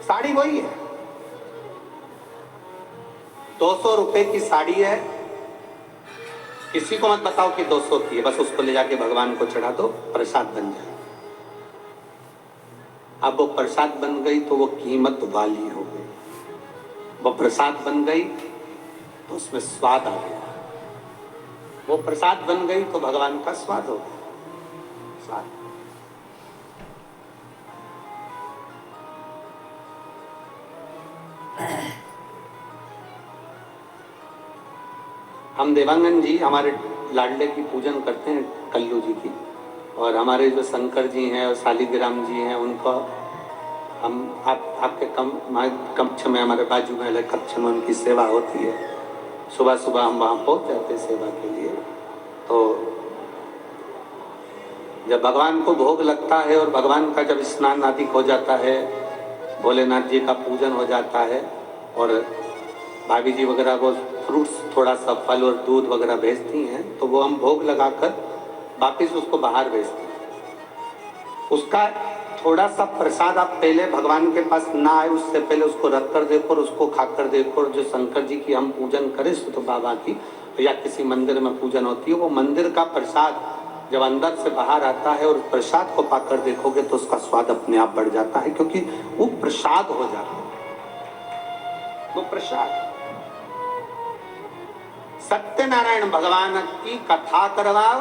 साड़ी वही है, 200 रुपए की साड़ी है, किसी को मत बताओ कि 200 की है, बस उसको ले जाके भगवान को चढ़ा दो, प्रसाद बन जाए। अब वो प्रसाद बन गई तो वो कीमत वाली हो गई, वो प्रसाद बन गई तो उसमें स्वाद आ गया, वो प्रसाद बन गई तो भगवान का स्वाद हो गया, स्वाद। हम देवांगन जी हमारे लाडले की पूजन करते हैं, कल्लू जी की, और हमारे जो शंकर जी हैं और शालिग्राम जी हैं उनका हम आपके कक्ष में, हमारे बाजू में अलग कक्ष में उनकी सेवा होती है। सुबह सुबह हम वहाँ पहुँच जाते हैं सेवा के लिए। तो जब भगवान को भोग लगता है और भगवान का जब स्नान आदि हो जाता है, भोलेनाथ जी का पूजन हो जाता है, और भाभी जी वगैरह वो फ्रूट्स थोड़ा सा फल और दूध वगैरह भेजती हैं, तो वो हम भोग लगाकर वापिस उसको बाहर भेजते हैं। उसका थोड़ा सा प्रसाद आप पहले भगवान के पास ना आए उससे पहले उसको रख कर देखो और उसको खाकर देखो। और जो शंकर जी की हम पूजन करें तो बाबा की या किसी मंदिर में पूजन होती है, वो मंदिर का प्रसाद जब अंदर से बाहर आता है और प्रसाद को पाकर देखोगे तो उसका स्वाद अपने आप बढ़ जाता है, क्योंकि वो प्रसाद हो जाता है, वो प्रसाद। सत्यनारायण भगवान की कथा करवाओ,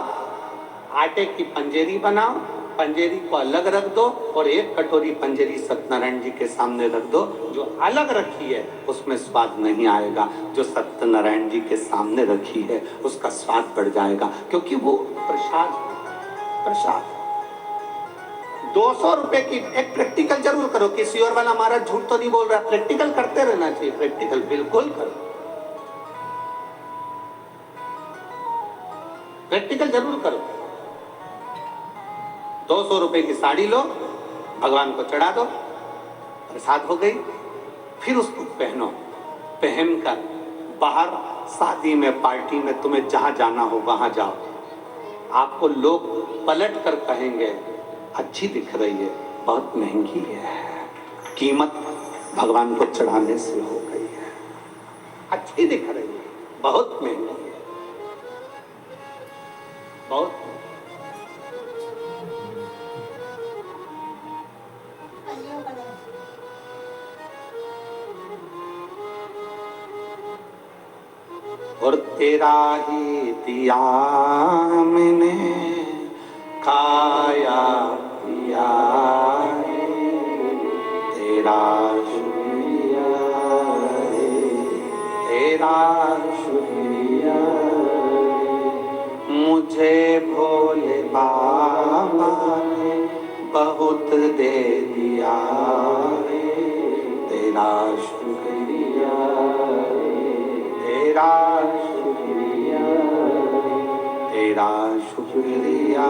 आटे की पंजेरी बनाओ, पंजेरी को अलग रख दो और एक कटोरी पंजेरी सत्यनारायण जी के सामने रख दो। जो अलग रखी है उसमें स्वाद नहीं आएगा, जो सत्यनारायण जी के सामने रखी है उसका स्वाद बढ़ जाएगा, क्योंकि वो प्रसाद, प्रसाद। 200 रुपए की एक प्रैक्टिकल जरूर करो। किसी और वाला हमारा झूठ तो नहीं बोल रहा, प्रैक्टिकल करते रहना चाहिए, प्रैक्टिकल बिल्कुल करो, प्रैक्टिकल जरूर करो। 200 रुपए की साड़ी लो, भगवान को चढ़ा दो, प्रसाद हो गई। फिर उसको पहनो, पहनकर बाहर शादी में, पार्टी में, तुम्हें जहां जाना हो वहां जाओ। आपको लोग पलट कर कहेंगे अच्छी दिख रही है, बहुत महंगी है, कीमत भगवान को चढ़ाने से हो गई है। अच्छी दिख रही है, बहुत महंगी है, बहुत। और तेरा ही दिया मैंने खाया पिया, तेरा शुक्रिया रे, तेरा शुक्रिया। मुझे भोले बाबा ने बहुत दे दिया रे, तेरा शुक्रिया रे, तेरा शुक्रिया, तेरा शुक्रिया,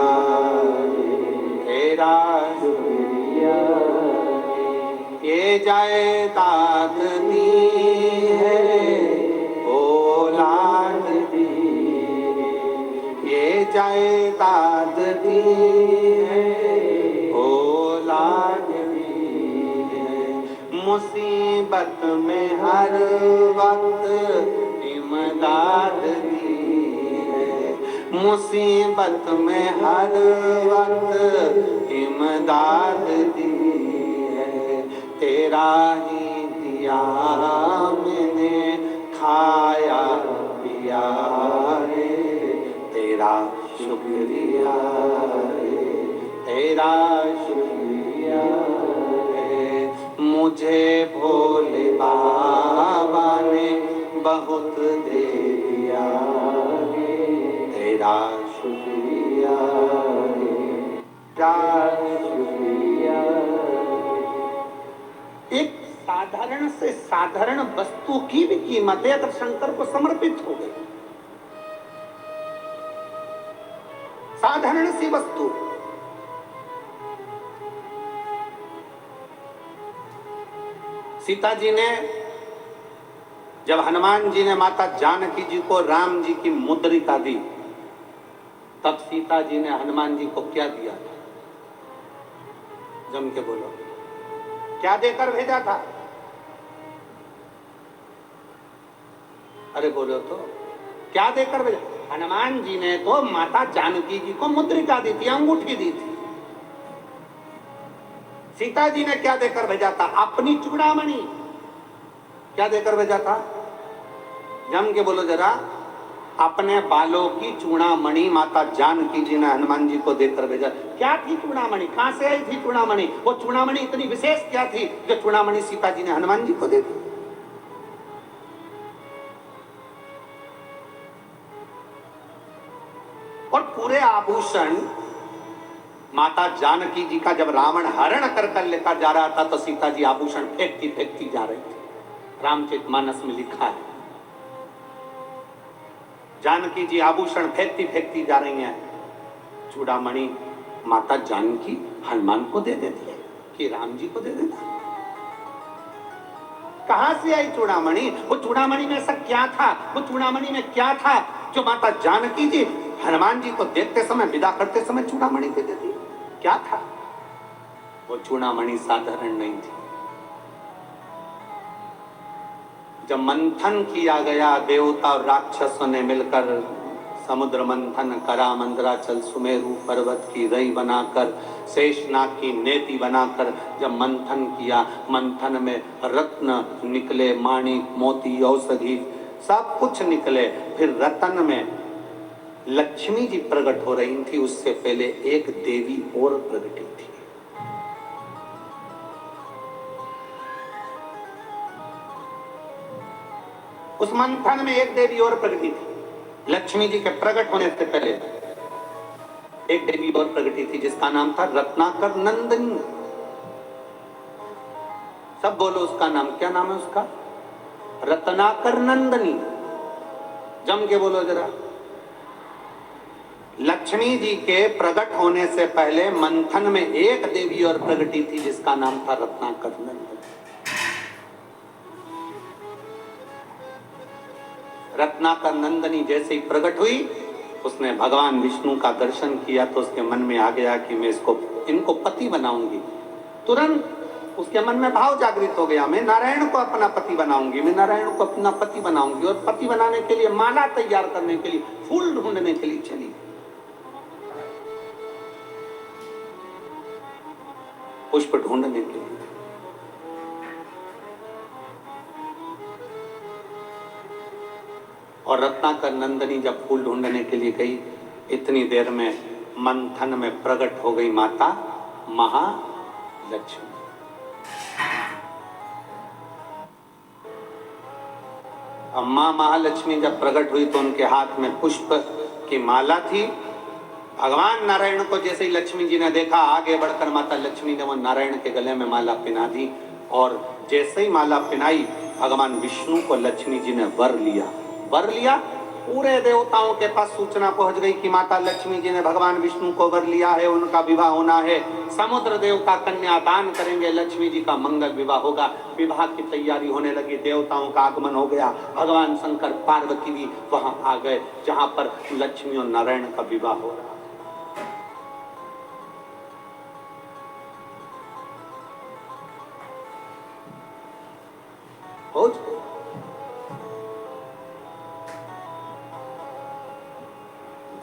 तेरा शुक्रिया। ये जायदाद दी है औलाद दी, ये जायदाद दी है औलाद दी है। मुसीबत में हर वक्त इमदाद दी है, मुसीबत में हर वक्त इमदाद दी है। तेरा ही दिया मैंने खाया पिया रे, तेरा शुक्रिया रे, तेरा शुक्रिया रे। मुझे भोले बाबा ने बहुत दे दिया रे, तेरा शुक्रिया रे, तेरा शुक्रिया। एक साधारण से साधारण वस्तु की भी कीमत है अगर शंकर को समर्पित हो गई। साधारण सी वस्तु, सीता जी ने, जब हनुमान जी ने माता जानकी जी को राम जी की मुद्रिका दी, तब सीता जी ने हनुमान जी को क्या दिया? जम के बोलो, क्या देकर भेजा था? अरे बोलो तो, क्या देकर भेजा? हनुमान जी ने तो माता जानकी जी को मुद्रिका दी थी, अंगूठी दी थी। सीता जी ने क्या देकर भेजा था? अपनी चूड़ामणि। क्या देकर भेजा था? जम के बोलो जरा। अपने बालों की चूड़ामणि माता जानकी जी ने हनुमान जी को देकर भेजा। क्या थी चूड़ामणि? कहां से आई थी चूड़ामणि? वो चूड़ामणि इतनी विशेष क्या थी जो चूड़ामणि सीता जी ने हनुमान जी को दे दी? और पूरे आभूषण माता जानकी जी का जब रावण हरण कर लेकर जा रहा था तो सीता जी आभूषण फेंकती फेंकती जा रही थी। रामचरितमानस में लिखा है, जानकी जी आभूषण फेंकती फेंकती जा रही हैं। चूड़ामणि माता जानकी हनुमान को दे देती है कि राम जी को दे देता। कहां से आई चूड़ामणि? वो चूड़ामणि में ऐसा क्या था? वो चूड़ामणि में क्या था जो माता जानकी जी हनुमान जी को देखते समय, विदा करते समय चूड़ामणि दे देती? क्या था वो चूड़ामणि? साधारण नहीं थी। जब मंथन किया गया देवता और राक्षसों ने मिलकर, समुद्र मंथन करा, मंदराचल सुमेरु पर्वत की रई बनाकर, शेषनाग की नेति बनाकर जब मंथन किया, मंथन में रत्न निकले, माणिक मोती औषधि सब कुछ निकले। फिर रतन में लक्ष्मी जी प्रकट हो रही थी, उससे पहले एक देवी और प्रकटी थी। उस मंथन में एक देवी और प्रकटी थी। लक्ष्मी जी के प्रकट होने से पहले एक देवी और प्रकटी थी जिसका नाम था रत्नाकर नंदिनी। सब बोलो उसका नाम। क्या नाम है उसका? रत्नाकर नंदिनी। जम के बोलो जरा। लक्ष्मी जी के प्रकट होने से पहले मंथन में एक देवी और प्रकटी थी जिसका नाम था रत्नाकर नंदिनी। रत्नाकर नंदिनी जैसे ही प्रकट हुई, उसने भगवान विष्णु का दर्शन किया तो उसके मन में आ गया कि मैं इनको पति बनाऊंगी। तुरंत उसके मन में भाव जागृत हो गया, मैं नारायण को अपना पति बनाऊंगी, मैं नारायण को अपना पति बनाऊंगी। और पति बनाने के लिए माला तैयार करने के लिए, फूल ढूंढने के लिए चली, पुष्प ढूंढने के लिए। और रत्नाकर नंदिनी जब फूल ढूंढने के लिए गई, इतनी देर में मंथन में प्रकट हो गई माता महालक्ष्मी। अब मां महालक्ष्मी जब प्रकट हुई तो उनके हाथ में पुष्प की माला थी। भगवान नारायण को जैसे ही लक्ष्मी जी ने देखा, आगे बढ़कर माता लक्ष्मी ने वो नारायण के गले में माला पहना दी। और जैसे ही माला पहनाई, भगवान विष्णु को लक्ष्मी जी ने वर लिया। वर लिया, पूरे देवताओं के पास सूचना पहुंच गई कि माता लक्ष्मी जी ने भगवान विष्णु को वर लिया है, उनका विवाह होना है। समुद्र देवता कन्या दान करेंगे, लक्ष्मी जी का मंगल विवाह होगा। विवाह की तैयारी होने लगी, देवताओं का आगमन हो गया। भगवान शंकर पार्वती भी वहां आ गए जहां पर लक्ष्मी और नारायण का विवाह हो रहा।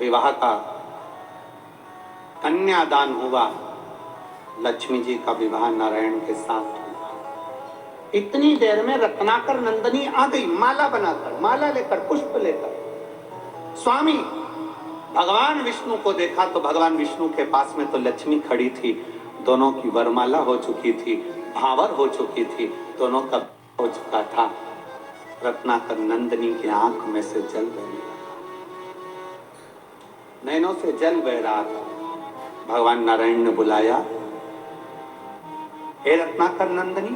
विवाह का कन्यादान हुआ, लक्ष्मी जी का विवाह नारायण के साथ हुआ। इतनी देर में रत्नाकर नंदिनी आ गई, माला बनाकर, माला लेकर, पुष्प लेकर। स्वामी भगवान विष्णु को देखा तो भगवान विष्णु के पास में तो लक्ष्मी खड़ी थी। दोनों की वरमाला हो चुकी थी, भावर हो चुकी थी, दोनों का हो चुका था। रत्नाकर नंदिनी की आंख में से जल बह रहा, नैनों से जल बह रहा था। भगवान नारायण ने बुलाया, हे रत्नाकर नंदिनी,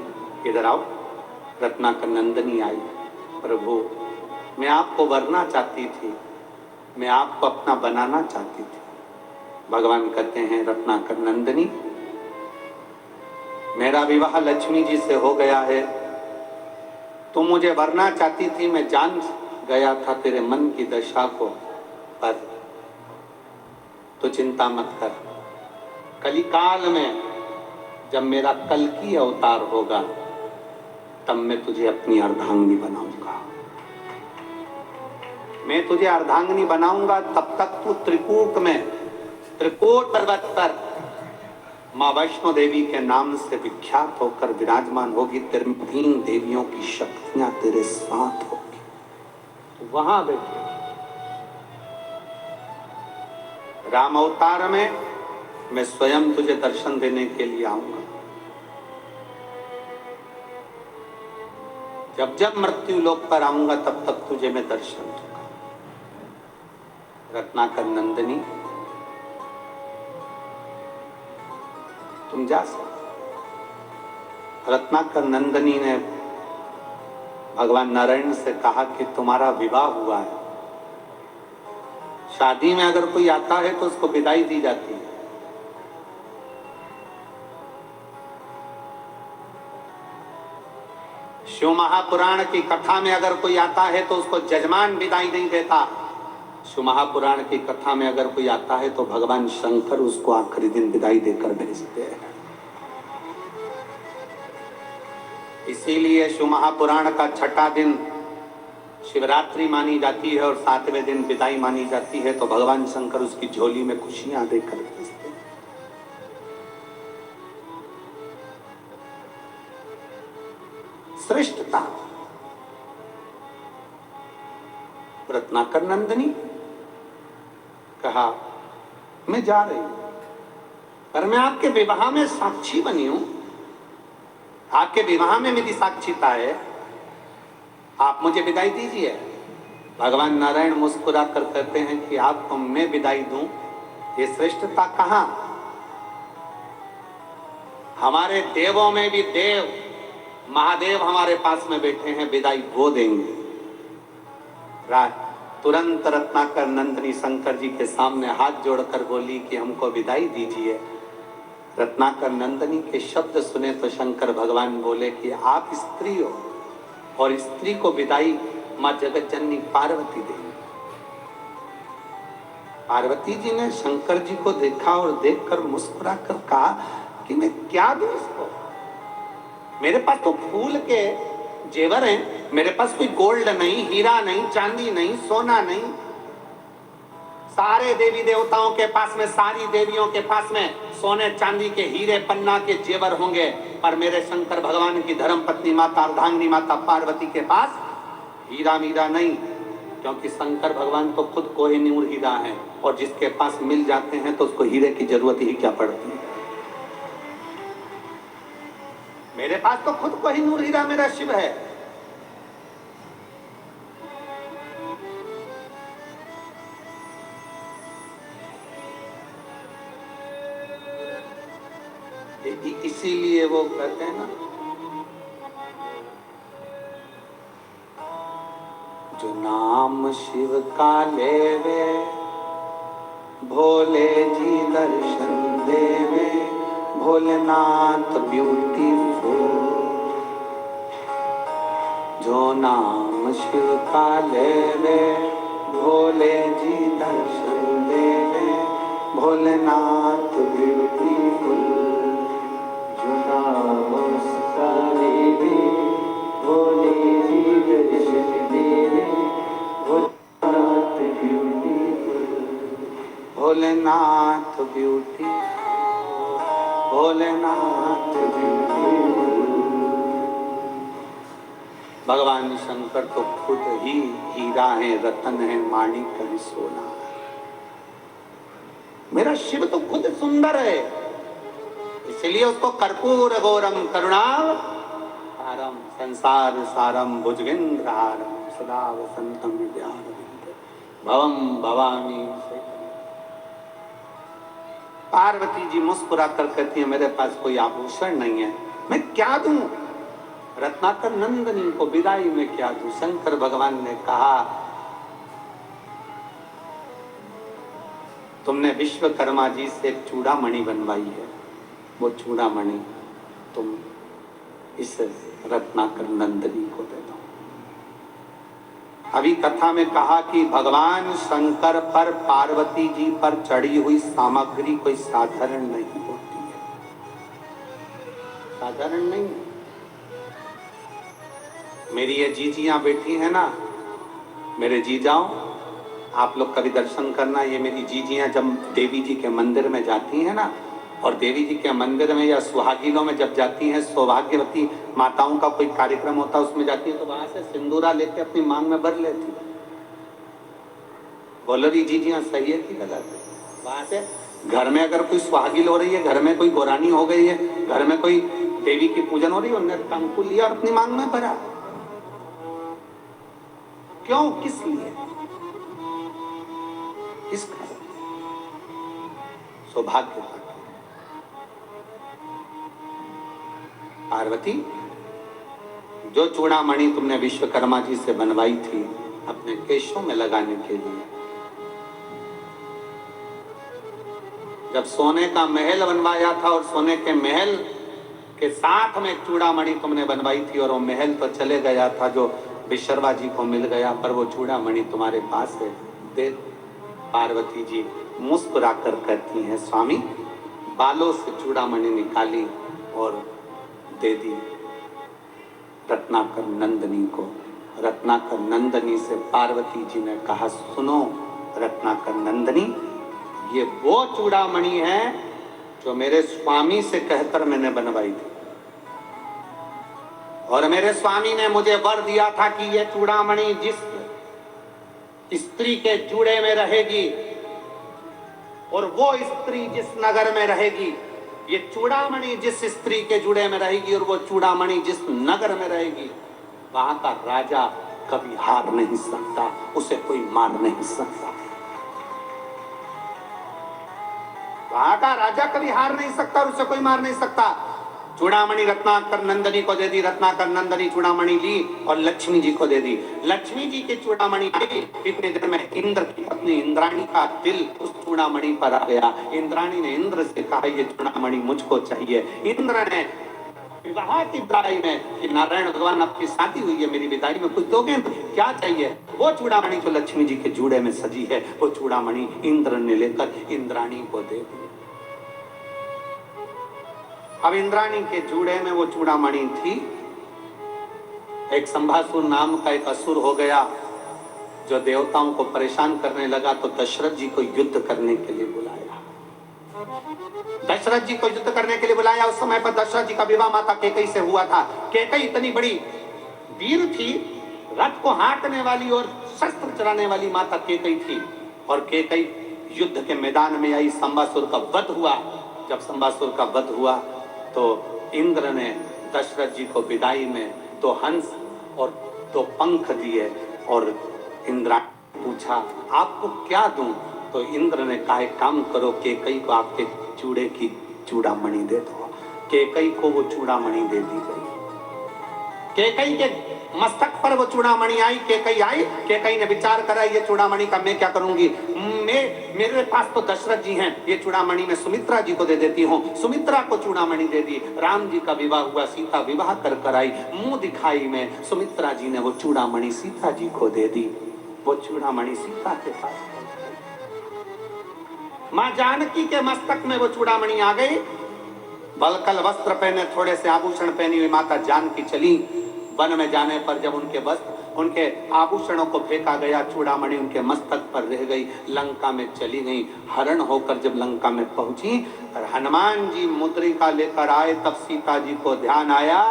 इधर आओ। रत्नाकर नंदिनी आई। प्रभु, मैं आपको वरना चाहती थी, मैं आपको अपना बनाना चाहती थी। भगवान कहते हैं, रत्नाकर नंदिनी, मेरा विवाह लक्ष्मी जी से हो गया है। तुम मुझे वरना चाहती थी, मैं जान गया था तेरे मन की दशा को, पर तो चिंता मत कर। कलिकाल में जब मेरा कल्कि अवतार होगा तब मैं तुझे अपनी अर्धांगिनी बनाऊंगा। मैं तुझे अर्धांगिनी बनाऊंगा, तब तक तू त्रिकूट में, त्रिकूट पर्वत पर माँ वैष्णो देवी के नाम से विख्यात होकर विराजमान होगी। तेरे 3 देवियों की शक्तियां तेरे साथ होगी, तो वहां बैठे। राम अवतार में मैं स्वयं तुझे दर्शन देने के लिए आऊंगा। जब जब मृत्यु लोक पर आऊंगा तब तक तुझे मैं दर्शन दूंगा। रत्नाकर नंदिनी, तुम जा सकते। रत्नाकर नंदिनी ने भगवान नारायण से कहा कि तुम्हारा विवाह हुआ है। शादी में अगर कोई आता है तो उसको विदाई दी जाती है। शिव महापुराण की कथा में अगर कोई आता है तो उसको जजमान विदाई नहीं देता। शिव महापुराण की कथा में अगर कोई आता है तो भगवान शंकर उसको आखिरी दिन विदाई देकर भेजते हैं। इसीलिए शिव महापुराण का छठा दिन शिवरात्रि मानी जाती है और 7वें दिन विदाई मानी जाती है। तो भगवान शंकर उसकी झोली में खुशियां देकर भेजते हैं। श्रेष्ठता। रत्नाकर नंदिनी कहा मैं जा रही हूं, पर मैं आपके विवाह में साक्षी बनी हूं। आपके विवाह में मेरी साक्षीता है, आप मुझे विदाई दीजिए। भगवान नारायण मुस्कुरा कर कहते हैं कि आपको मैं विदाई दूं, ये श्रेष्ठता कहां? हमारे देवों में भी देव महादेव हमारे पास में बैठे हैं, विदाई वो देंगे। तुरंत रत्नाकर नंदिनी शंकर जी के सामने हाथ जोड़कर बोली कि हमको विदाई दीजिए। रत्नाकर नंदिनी के शब्द सुने तो शंकर भगवान बोले कि आप स्त्री हो और स्त्री को विदाई मां जगत जननी पार्वती देंगी। पार्वती जी ने शंकर जी को देखा और देखकर मुस्कुरा कर कहा कि मैं क्या दूं इसको? मेरे पास तो फूल के जेवर हैं, मेरे पास कोई गोल्ड नहीं, हीरा नहीं, चांदी नहीं, सोना नहीं। सारे देवी देवताओं के पास में, सारी देवियों के पास में सोने चांदी के हीरे पन्ना के जेवर होंगे, पर मेरे शंकर भगवान की धर्म पत्नी माता अर्धांगिनी माता पार्वती के पास हीरा मीरा नहीं, क्योंकि शंकर भगवान तो खुद कोहिनूर हीरा है और जिसके पास मिल जाते हैं तो उसको हीरे की जरूरत ही क्या पड़ती है। मेरे पास तो खुद कोहिनूर हीरा मेरा शिव है। इसीलिए वो कहते हैं ना, जो नाम शिव का लेवे भोले जी दर्शन देवे, भोलेनाथ ब्यूटीफुल। जो नाम शिव का लेवे भोले जी दर्शन देवे, भोलेनाथ ब्यूटीफुल। जो नाम उसका लेवे भोले जी दर्शन देवे, Bholenath beautiful. Bholenath beautiful, Bholenath beautiful. भगवान शंकर तो खुद ही हीरा है, रतन है, माणिक है, सोना है। मेरा शिव तो खुद सुंदर है, इसलिए उसको कर्पूर गौरम करुणावतारम संसार सारम भुजगेंद्रहारम सदा वसंतम विद्यारविंद भवम भवानी। पार्वती जी मुस्कुरा कर कहती है मेरे पास कोई आभूषण नहीं है, मैं क्या दूं? रत्नाकर नंदिनी को विदाई में क्या दूं? शंकर भगवान ने कहा तुमने विश्वकर्मा जी से एक चूड़ामणि बनवाई है, वो चूड़ामणि तुम इस रत्नाकर नंदिनी को दे दो। अभी कथा में कहा कि भगवान शंकर पर पार्वती जी पर चढ़ी हुई सामग्री कोई साधारण नहीं होती है। साधारण नहीं है। मेरी ये जीजियां बैठी है ना, मेरे जीजाओं, आप लोग कभी दर्शन करना। ये मेरी जीजियां जब देवी जी के मंदिर में जाती हैं ना, और देवी जी के मंदिर में या सुहागिनों में जब जाती हैं, सौभाग्यवती माताओं का कोई कार्यक्रम होता है उसमें जाती है, तो वहां से सिंदूरा लेके अपनी मांग में भर लेती है। बोलो री जीजियां सही है कि गलत है? वहां से घर में अगर कोई सुहागिन हो रही है, घर में कोई गोरानी हो गई है, घर में कोई देवी की पूजन हो रही है, उन्होंने कंकु लिया और अपनी मांग में भरा। क्यों, किस लिए, किस कारण? सौभाग्य। पार्वती, जो चूड़ामणि तुमने विश्वकर्मा जी से बनवाई थी अपने केशों में लगाने के लिए, जब सोने का महल बनवाया था और सोने के महल के साथ में चूड़ामणि तुमने बनवाई थी, और वो महल तो चले गया था जो विश्वकर्मा जी को मिल गया, पर वो चूड़ामणि तुम्हारे पास है, दे। पार्वती जी मुस्कुराकर कहती हैं, स्वामी, बालों से चूड़ामणि निकाली और दे दी रत्नाकर नंदनी को। रत्नाकर नंदनी से पार्वती जी ने कहा, सुनो रत्नाकर नंदनी, ये वो चूड़ामणि है जो मेरे स्वामी से कहकर मैंने बनवाई थी, और मेरे स्वामी ने मुझे वर दिया था कि ये चूड़ामणि जिस स्त्री के जूड़े में रहेगी और वो स्त्री जिस नगर में रहेगी, ये चूड़ामणि जिस स्त्री के जुड़े में रहेगी और वो चूड़ामणि जिस नगर में रहेगी, वहां का राजा कभी हार नहीं सकता, उसे कोई मार नहीं सकता। वहां का राजा कभी हार नहीं सकता और उसे कोई मार नहीं सकता। चूड़ामणि रत्नाकर नंदनी को दे दी, रत्नाकर नंदनी चूड़ामणि ली और लक्ष्मी जी को दे दी। लक्ष्मी जी के चूड़ामणि ली, इतने देर में इंद्र की पत्नी इंद्राणी का दिल उस चूड़ामणि पर आ गया। इंद्राणी ने इंद्र से कहा, ये चूड़ामणि मुझको चाहिए। इंद्र ने विवाह की विदाई में कि नारायण भगवान आपकी शादी हुई है, मेरी विदाई में कुछ दोगे? क्या चाहिए? वो चूड़ामणि जो लक्ष्मी जी के जूड़े में सजी है, वो चूड़ामणि इंद्र ने लेकर इंद्राणी को दे दी। अब इंद्राणी के जूड़े में वो चूड़ामणि थी। एक संभासुर नाम का एक असुर हो गया जो देवताओं को परेशान करने लगा, तो दशरथ जी को युद्ध करने के लिए बुलाया। दशरथ जी को युद्ध करने के लिए बुलाया। उस समय पर दशरथ जी का विवाह माता केकई से हुआ था। केकई इतनी बड़ी वीर थी, रथ को हाँकने वाली और शस्त्र चलाने वाली माता केकई थी। और केकई युद्ध के मैदान में आई, संभासुर का वध हुआ। जब संभासुर का वध हुआ तो इंद्र ने दशरथ जी को विदाई में 2 हंस और 2 पंख दिए, और इंद्र पूछा, आपको क्या दूं? तो इंद्र ने कहा, एक काम करो, केकई को आपके चूड़े की चूड़ामणि दे दो। केकई को वो चूड़ामणि दे दी गई। केकई के मस्तक पर वो चूड़ामणि आई। केकई आई, केकई ने विचार करा, ये चूड़ामणि का मैं क्या करूंगी? मेरे पास तो दशरथ जी हैं, ये चूड़ामणि मैं सुमित्रा जी को दे देती हूँ। सुमित्रा को चूड़ामणि दे दी। राम जी का विवाह हुआ, सीता विवाह कर आई। मुंह दिखाई में सुमित्रा जी ने वो चूड़ामणि सीता जी को दे दी। वो चूड़ामणि सीता के पास, मां जानकी के मस्तक में वो चूड़ामणि आ गई। बलकल वस्त्र पहने, थोड़े से आभूषण पहनी हुई माता जानकी चली। वन में जाने पर जब उनके वस्त्र, उनके आभूषणों को फेंका गया, चूड़ामणि उनके मस्तक पर रह गई। लंका में चली गई। हरण होकर जब लंका में पहुंची, हनुमान जी मुद्रिका लेकर आए, तब सीता जी को ध्यान आया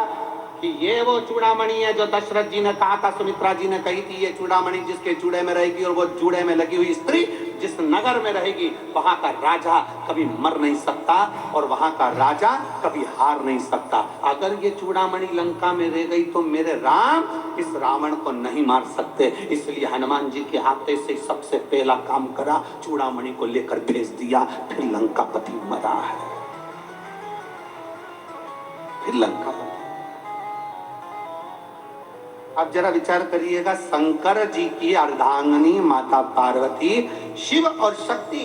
कि ये वो चूड़ामणि है जो दशरथ जी ने कहा था, सुमित्रा जी ने कही थी, ये चूड़ामणि जिसके जूड़े में रहेगी और वो जूड़े में लगी हुई स्त्री जिस नगर में रहेगी, वहां का राजा कभी मर नहीं सकता और वहां का राजा कभी हार नहीं सकता। अगर ये चूड़ामणि लंका में रह गई तो मेरे राम इस रावण को नहीं मार सकते। इसलिए हनुमान जी के हाथे से सबसे पहला काम करा, चूड़ामणि को लेकर भेज दिया। फिर लंकापति मरा है, फिर लंकापति। अब जरा विचार करिएगा, शंकर जी की अर्धांगिनी माता पार्वती शिव और शक्ति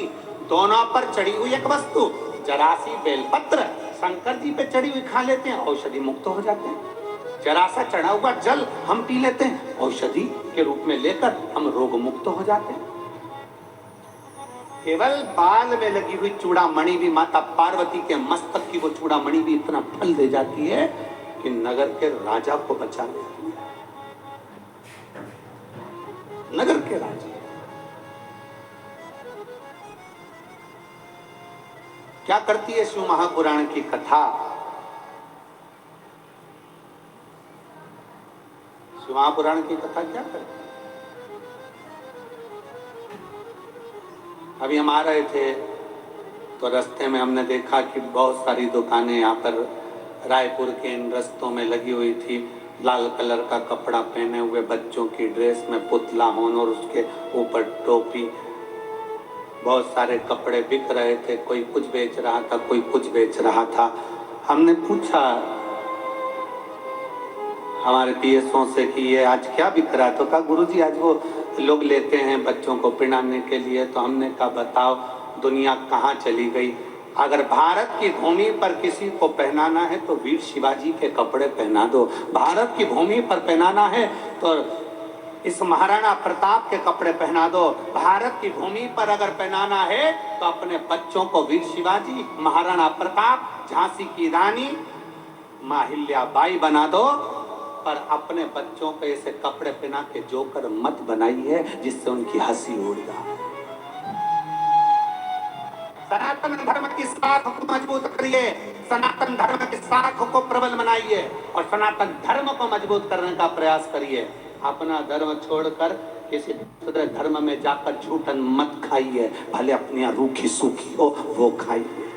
दोनों पर चढ़ी हुई एक वस्तु, जरा सी बेलपत्र शंकर जी पे चढ़ी हुई खा लेते हैं, औषधि मुक्त हो जाते हैं। जरा सा चढ़ा हुआ जल हम पी लेते हैं, औषधि के रूप में लेकर हम रोग मुक्त हो जाते हैं। केवल बाल में लगी हुई चूड़ामणि भी, माता पार्वती के मस्तक की वो चूड़ामणि भी इतना फल दे जाती है कि नगर के राजा को बचा लेती है। नगर के राजा क्या करती है शिव महापुराण की कथा? शिव महापुराण की कथा क्या करती है? अभी हम आ रहे थे तो रास्ते में हमने देखा कि बहुत सारी दुकानें यहाँ पर रायपुर के इन रस्तों में लगी हुई थी। लाल कलर का कपड़ा पहने हुए बच्चों की ड्रेस में पुतला होन और उसके ऊपर टोपी, बहुत सारे कपड़े बिक रहे थे। कोई कुछ बेच रहा था, कोई कुछ बेच रहा था। हमने पूछा हमारे पीएसओ से कि ये आज क्या बिक रहा है? तो कहा गुरुजी आज वो लोग लेते हैं बच्चों को पहनाने के लिए। तो हमने कहा बताओ दुनिया कहाँ चली गई? अगर भारत की भूमि पर किसी को पहनाना है तो वीर शिवाजी के कपड़े पहना दो। भारत की भूमि पर पहनाना है तो इस महाराणा प्रताप के कपड़े पहना दो। भारत की भूमि पर अगर पहनाना है तो अपने बच्चों को वीर शिवाजी, महाराणा प्रताप, झांसी की रानी, माहिल्याबाई बना दो। पर अपने बच्चों को ऐसे कपड़े पहना के जोकर मत बनाइए जिससे उनकी हंसी उड़ जाए। सनातन धर्म की शाख को मजबूत करिए, सनातन धर्म की शाख को प्रबल बनाइए और सनातन धर्म को मजबूत करने का प्रयास करिए। अपना धर्म छोड़कर किसी दूसरे धर्म में जाकर झूठन मत खाइए, भले अपनी रूखी सूखी हो वो खाइए।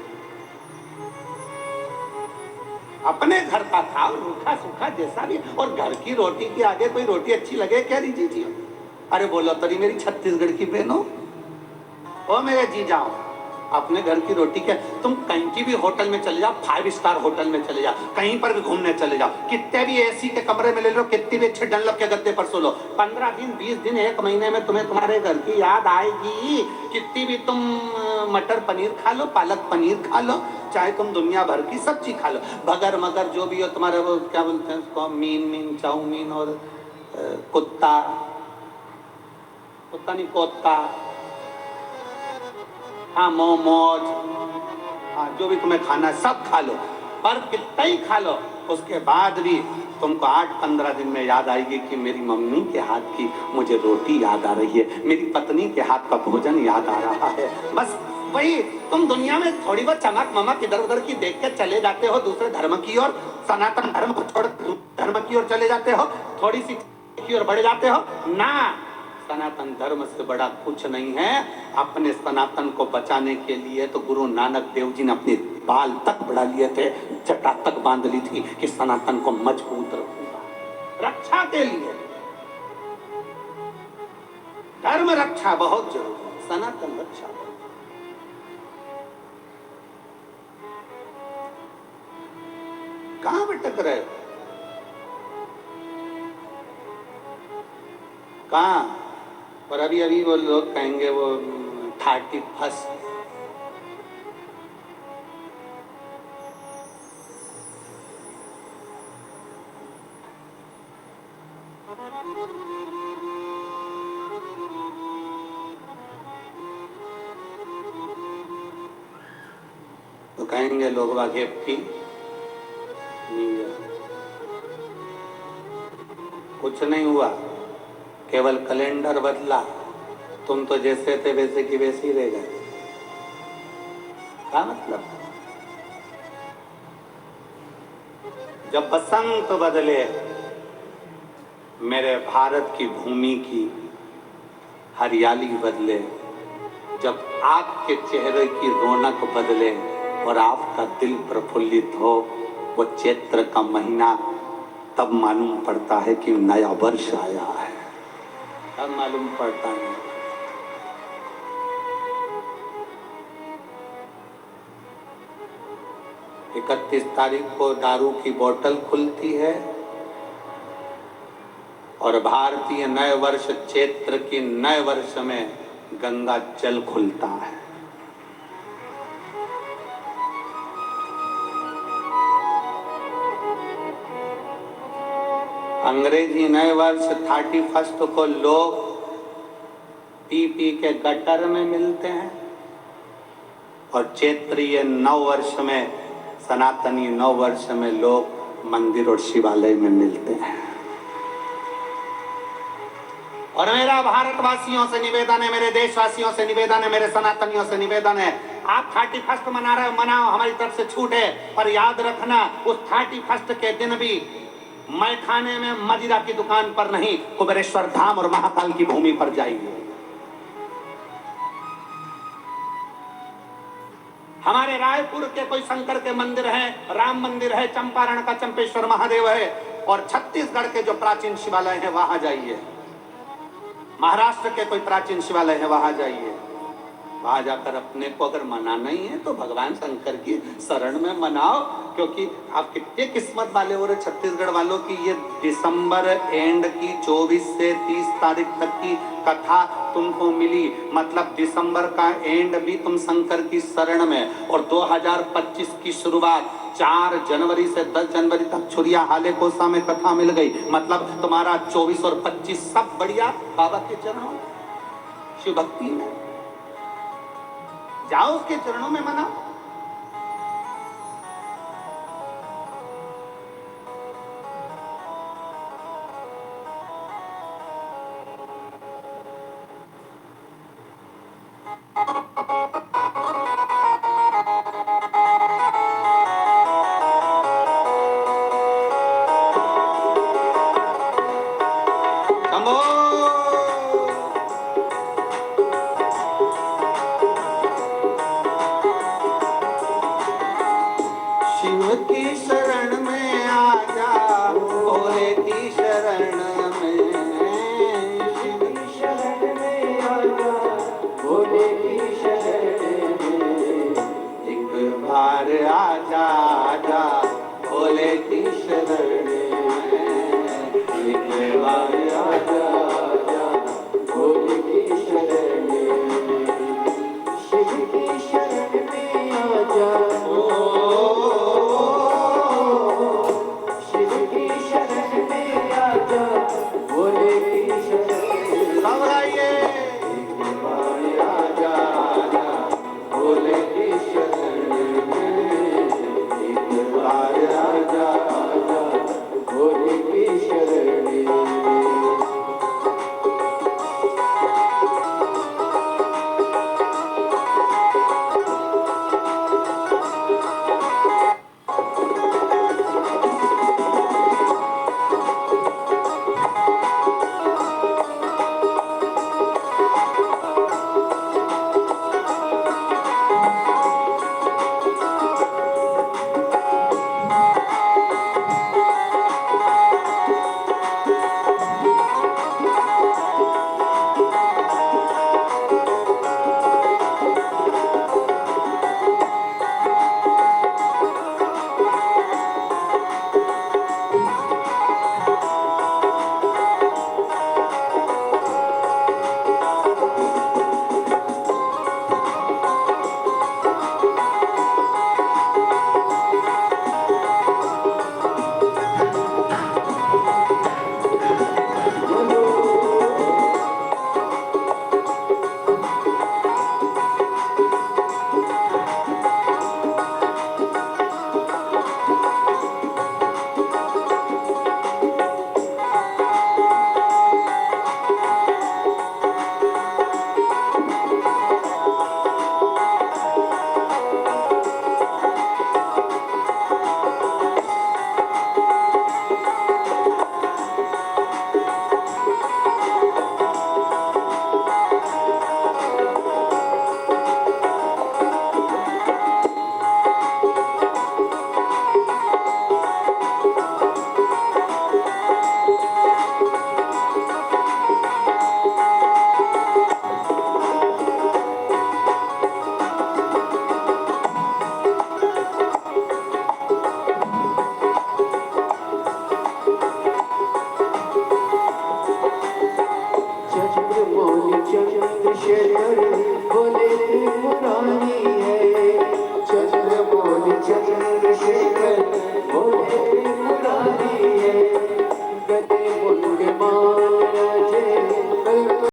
अपने घर का खाओ, रूखा सूखा जैसा भी। और घर की रोटी के आगे कोई रोटी अच्छी लगे क्या रीजी जी? अरे बोलो तरी मेरी छत्तीसगढ़ की बहनों, ओ मेरे जी जाओ, अपने घर की रोटी क्या? तुम कहीं की भी होटल में चले जाओ, 5 स्टार होटल में चले जाओ, कहीं पर भी घूमने चले जाओ, कितने भी एसी के कमरे में ले लो, कितनी भी अच्छे डनलप के गद्दे पर सो लो, 15 दिन 20 दिन 1 महीने में तुम्हें तुम्हारे घर की याद आएगी। कितनी भी तुम मटर पनीर खा लो, पालक पनीर खा लो, चाहे तुम दुनिया भर की सब्जी खा लो, बगर मगर जो भी हो तुम्हारे, वो क्या बोलते हैं उसको, मीन चाउमीन और कुत्ता नहीं कोत्ता, हाँ मोमोज, हाँ जो भी तुम्हें खाना है सब खा लो। पर कितना ही खा लो उसके बाद भी तुमको 8-15 दिन में याद आएगी कि मेरी मम्मी के हाथ की मुझे रोटी याद आ रही है, मेरी पत्नी के हाथ का भोजन याद आ रहा है। बस वही तुम दुनिया में थोड़ी बहुत चमक ममक इधर उधर की देख के चले जाते हो दूसरे धर्म की ओर, सनातन धर्म को छोड़ धर्म की ओर चले जाते हो, थोड़ी सी की ओर बढ़ जाते हो ना। सनातन धर्म से बड़ा कुछ नहीं है। अपने सनातन को बचाने के लिए तो गुरु नानक देव जी ने अपने बाल तक बढ़ा लिए थे, जटा तक बांध ली थी कि सनातन को मजबूत रखूंगा। रक्षा के लिए धर्म रक्षा बहुत जरूरी है, सनातन रक्षा। कहां भटक रहे हो? कहां? और अभी वो लोग कहेंगे वो 31st तो कहेंगे लोग वागे की कुछ नहीं हुआ, केवल कैलेंडर बदला, तुम तो जैसे थे वैसे की वैसे ही रह गए। क्या मतलब? जब बसंत बदले मेरे भारत की भूमि की हरियाली बदले, जब आपके चेहरे की रौनक बदले और आपका दिल प्रफुल्लित हो, वो चैत्र का महीना, तब मालूम पड़ता है कि नया वर्ष आया है। तब मालूम पड़ता है। 31 तारीख को दारू की बोतल खुलती है और भारतीय नए वर्ष चैत्र की नए वर्ष में गंगा जल खुलता है। अंग्रेजी नए वर्ष 31 को लोग पी के गटर में मिलते हैं और चैत्रीय नव वर्ष में, सनातनी नव वर्ष में लोग मंदिर और शिवालय में मिलते हैं। और मेरा भारतवासियों से निवेदन है, मेरे देशवासियों से निवेदन है, मेरे सनातनियों से निवेदन है, आप 31 मना रहे हो, मनाओ, हमारी तरफ से छूट है, पर याद रखना उस 31 के दिन भी मैं खाने में मदिरा की दुकान पर नहीं, कुबेरेश्वर धाम और महाकाल की भूमि पर जाइए। हमारे रायपुर के कोई शंकर के मंदिर है, राम मंदिर है, चंपारण का चंपेश्वर महादेव है, और छत्तीसगढ़ के जो प्राचीन शिवालय है वहां जाइए, महाराष्ट्र के कोई प्राचीन शिवालय है वहां जाइए। वहां जाकर अपने को अगर मनाना ही है तो भगवान शंकर की शरण में मनाओ, क्योंकि आप कितने किस्मत वाले हो रहे छत्तीसगढ़ वालों की, ये दिसंबर एंड की 24 से 30 तारीख तक की कथा तुमको मिली, मतलब दिसंबर का एंड भी तुम शंकर की शरण में, और 2025 की शुरुआत 4 जनवरी से 10 जनवरी तक छुरिया हाले कोसा में कथा मिल गई, मतलब तुम्हारा 24 और 25 सब बढ़िया बाबा के चरणों शिव भक्ति में, जाओ उसके चरणों में मनाओ।